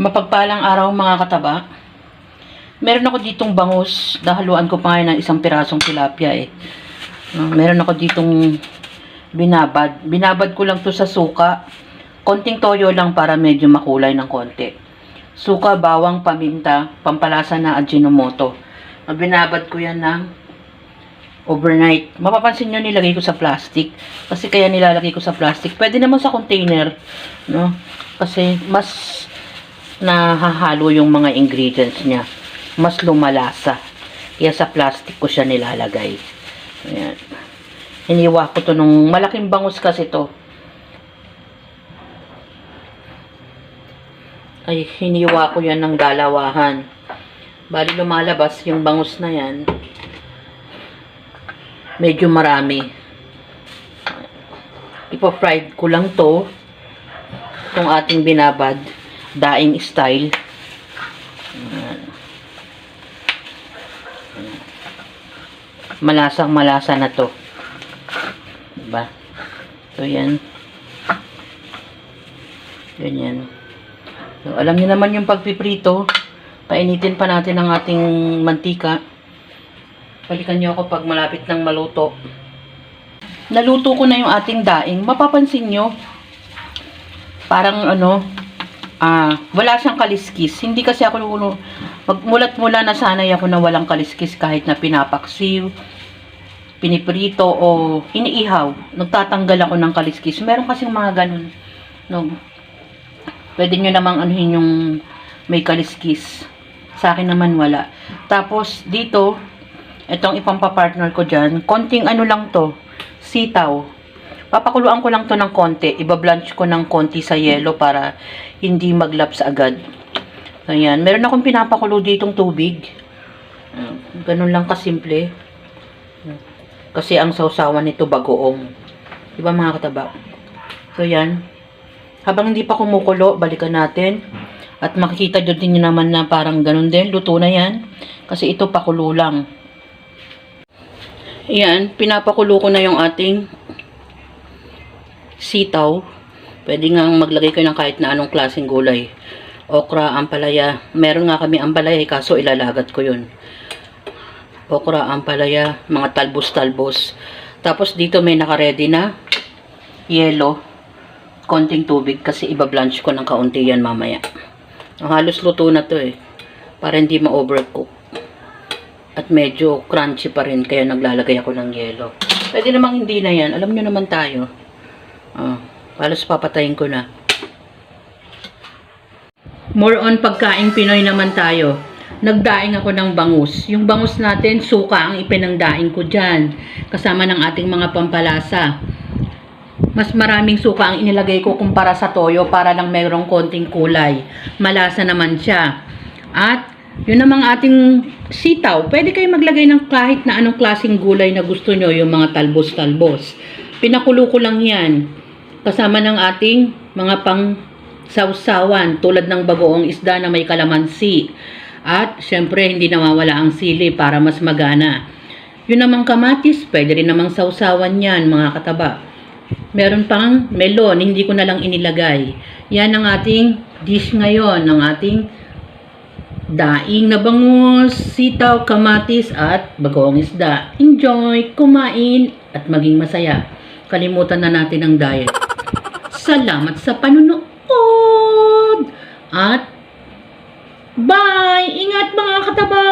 Mapagpalang araw mga kataba. Meron ako ditong bangus. Dahaluan ko pa ngayon ng isang pirasong tilapia eh. Meron ako ditong binabad. Binabad ko lang to sa suka. Konting toyo lang para medyo makulay ng konti. Suka, bawang, paminta, pampalasa na Ajinomoto. Binabad ko yan ng overnight. Mapapansin nyo nilagay ko sa plastic. Kasi kaya nilalagay ko sa plastic. Pwede naman sa container. No? Kasi mas nahahalo yung mga ingredients niya. Mas lumalasa. Kaya sa plastic ko siya nilalagay. Ayan. Hiniwa ko to nung malaking bangus kasi to. Ay, hiniwa ko yan ng dalawahan. Bali lumalabas yung bangus na yan. Medyo marami. Ipo-fried ko lang to. Itong ating binabad. Daing style. Malasang malasa na to. Diba? So, yan. Ganyan. So, alam niyo naman yung pagpiprito. Painitin pa natin ang ating mantika. Balikan niyo ako pag malapit ng maluto. Naluto ko na yung ating daing. Mapapansin nyo, parang wala siyang kaliskis. Hindi kasi ako mulat-mula na sanay ako na walang kaliskis kahit na pinapaksiw, piniprito o iniihaw. Nagtatanggal ako ng kaliskis. Meron kasing mga ganun. No? Pwede nyo namang anuhin yung may kaliskis. Sa akin naman wala. Tapos dito, itong ipampapartner ko dyan, konting ano lang to, sitaw. Papakuluan ko lang to ng konti. Iba-blanch ko ng konti sa yelo para hindi maglaps agad. So, yan. Meron akong pinapakulo ditong tubig. Ganun lang kasimple. Kasi ang sausawan nito bagoong. Diba mga kataba? So, yan. Habang hindi pa kumukulo, balikan natin. At makikita din nyo naman na parang ganun din. Luto na yan. Kasi ito pakulo lang. Yan. Pinapakulo ko na yung ating sitaw. Pwede nga maglagay kayo ng kahit na anong klaseng gulay. Okra, ampalaya. Meron nga kami ampalaya, kaso ilalagat ko yun. Okra, ampalaya, mga talbos-talbos. Tapos dito may naka-ready na yelo. Konting tubig kasi iba-blanch ko ng kaunti yan mamaya. Halos luto na to eh. Para hindi ma-overcook. At medyo crunchy pa rin kaya naglalagay ako ng yelo. Pwede namang hindi na yan. Alam nyo naman tayo. Halos papatayin ko na. More on pagkain Pinoy naman tayo. Nagdaing ako ng bangus. Yung bangus natin, suka ang ipinangdaing ko dyan. Kasama ng ating mga pampalasa. Mas maraming suka ang inilagay ko kumpara sa toyo para lang mayroong konting kulay. Malasa naman siya. At yun namang ating sitaw. Pwede kayo maglagay ng kahit na anong klaseng gulay na gusto nyo. Yung mga talbos-talbos. Pinakulo ko lang yan. Kasama ng ating mga pang sausawan tulad ng bagoong isda na may kalamansi. At syempre hindi nawawala ang sili para mas magana. Yun namang kamatis, pwede rin namang sausawan yan mga kataba. Meron pang melon, hindi ko na lang inilagay. Yan ang ating dish ngayon, ng ating daing na bangus, sitaw, kamatis at bagoong isda. Enjoy, kumain at maging masaya. Kalimutan na natin ang diet. Salamat sa panunood! At bye! Ingat mga kataba!